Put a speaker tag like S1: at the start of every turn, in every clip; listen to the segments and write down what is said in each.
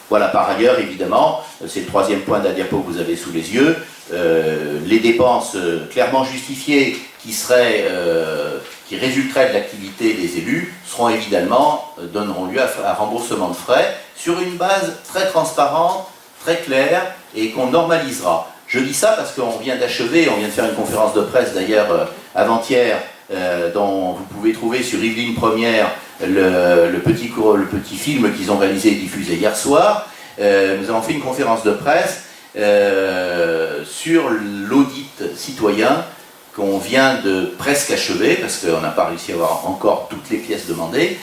S1: Voilà, par ailleurs, évidemment, c'est le troisième point de la diapo que vous avez sous les yeux, les dépenses clairement justifiées qui résulteraient de l'activité des élus seront évidemment, donneront lieu à remboursement de frais sur une base très transparente, très claire et qu'on normalisera. Je dis ça parce qu'on vient d'achever, on vient de faire une conférence de presse d'ailleurs avant-hier, dont vous pouvez trouver sur Yveline Première le petit film qu'ils ont réalisé et diffusé hier soir. Nous avons fait une conférence de presse sur l'audit citoyen qu'on vient de presque achever, parce qu'on n'a pas réussi à avoir encore toutes les pièces demandées,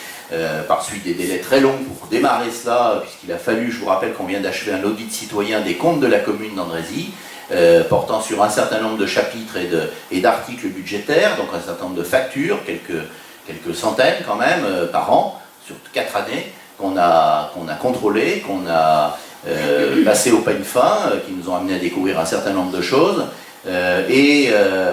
S1: par suite des délais très longs pour démarrer cela, puisqu'il a fallu, je vous rappelle qu'on vient d'achever un audit citoyen des comptes de la commune d'Andrézy, portant sur un certain nombre de chapitres et d'articles budgétaires, donc un certain nombre de factures, quelques centaines quand même par an, sur 4 années, qu'on a contrôlées, qu'on a passé au peigne fin, qui nous ont amené à découvrir un certain nombre de choses.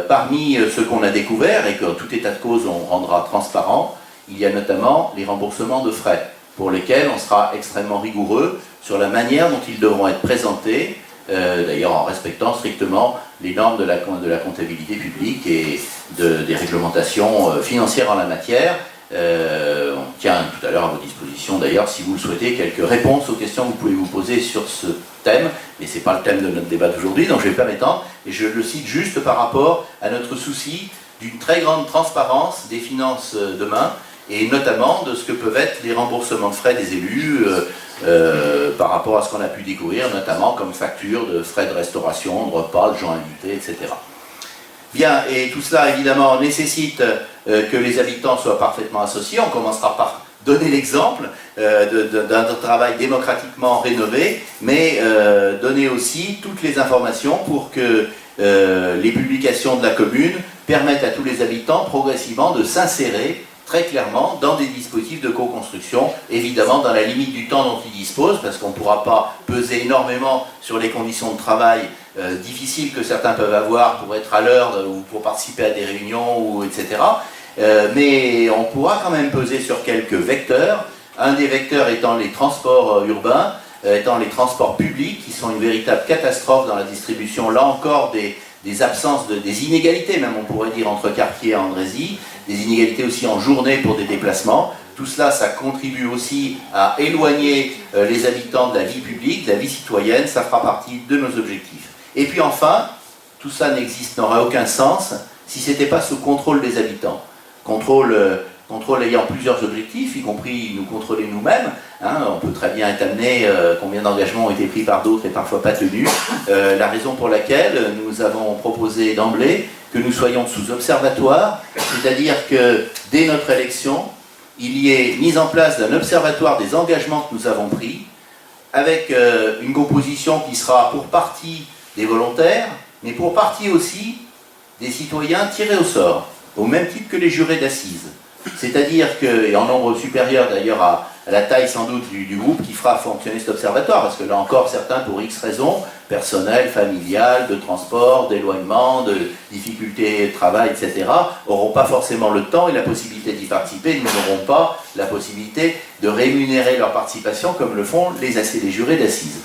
S1: Parmi ceux qu'on a découverts, et que tout état de cause on rendra transparent, il y a notamment les remboursements de frais, pour lesquels on sera extrêmement rigoureux sur la manière dont ils devront être présentés, d'ailleurs en respectant strictement les normes de la comptabilité publique et des réglementations financières en la matière. On tient tout à l'heure à vos dispositions d'ailleurs, si vous le souhaitez, quelques réponses aux questions que vous pouvez vous poser sur ce thème, mais ce n'est pas le thème de notre débat d'aujourd'hui, donc je ne vais pas m'étendre, et je le cite juste par rapport à notre souci d'une très grande transparence des finances demain, et notamment de ce que peuvent être les remboursements de frais des élus par rapport à ce qu'on a pu découvrir, notamment comme facture de frais de restauration, de repas, de gens invités, etc. Bien, et tout cela évidemment nécessite que les habitants soient parfaitement associés. On commencera par donner l'exemple d'un travail démocratiquement rénové, mais donner aussi toutes les informations pour que les publications de la commune permettent à tous les habitants progressivement de s'insérer très clairement dans des dispositifs de co-construction, évidemment dans la limite du temps dont ils disposent, parce qu'on ne pourra pas peser énormément sur les conditions de travail difficiles que certains peuvent avoir pour être à l'heure ou pour participer à des réunions, ou etc. Mais on pourra quand même peser sur quelques vecteurs, un des vecteurs étant les transports urbains, étant les transports publics, qui sont une véritable catastrophe dans la distribution, là encore, des absences, des inégalités même, on pourrait dire, entre quartiers et Andrézy, des inégalités aussi en journée pour des déplacements. Tout cela, ça contribue aussi à éloigner les habitants de la vie publique, de la vie citoyenne, ça fera partie de nos objectifs. Et puis enfin, tout ça n'aurait aucun sens si ce n'était pas sous contrôle des habitants. Contrôle ayant plusieurs objectifs, y compris nous contrôler nous-mêmes. On peut très bien être amené, combien d'engagements ont été pris par d'autres et parfois pas tenus. La raison pour laquelle nous avons proposé d'emblée que nous soyons sous observatoire, c'est-à-dire que dès notre élection, il y ait mise en place d'un observatoire des engagements que nous avons pris, avec une composition qui sera pour partie des volontaires, mais pour partie aussi des citoyens tirés au sort, au même titre que les jurés d'assises. C'est-à-dire que, et en nombre supérieur d'ailleurs à la taille sans doute du groupe qui fera fonctionner cet observatoire, parce que là encore certains pour X raisons, personnelles, familiales, de transport, d'éloignement, de difficultés de travail, etc., n'auront pas forcément le temps et la possibilité d'y participer, ils n'auront pas la possibilité de rémunérer leur participation comme le font les jurés d'assises.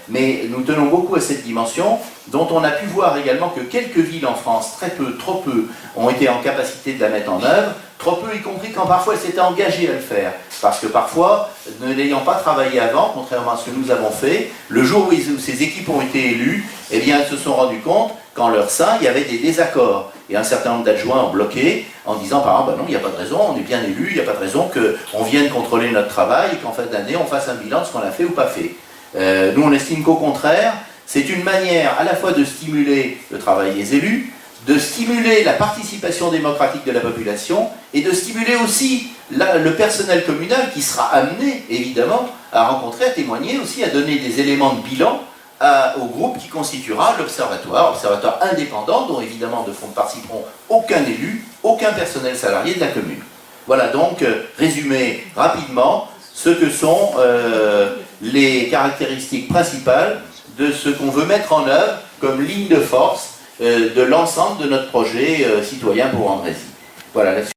S1: Mais nous tenons beaucoup à cette dimension, dont on a pu voir également que quelques villes en France, très peu, trop peu, ont été en capacité de la mettre en œuvre, trop peu y compris quand parfois elles s'étaient engagées à le faire, parce que parfois, ne l'ayant pas travaillé avant, contrairement à ce que nous avons fait, le jour où ces équipes ont été élues, eh bien elles se sont rendues compte qu'en leur sein, il y avait des désaccords, et un certain nombre d'adjoints ont bloqué, en disant par exemple, non, il n'y a pas de raison, on est bien élu, il n'y a pas de raison qu'on vienne contrôler notre travail, et qu'en fin d'année, on fasse un bilan de ce qu'on a fait ou pas fait. Nous on estime qu'au contraire, c'est une manière à la fois de stimuler le travail des élus, de stimuler la participation démocratique de la population et de stimuler aussi le personnel communal qui sera amené évidemment à rencontrer, à témoigner aussi, à donner des éléments de bilan au groupe qui constituera l'observatoire, observatoire indépendant dont évidemment ne participeront aucun élu, aucun personnel salarié de la commune. Voilà donc, résumé rapidement, ce que sont les caractéristiques principales de ce qu'on veut mettre en œuvre comme ligne de force de l'ensemble de notre projet citoyen pour Andrézy. Voilà.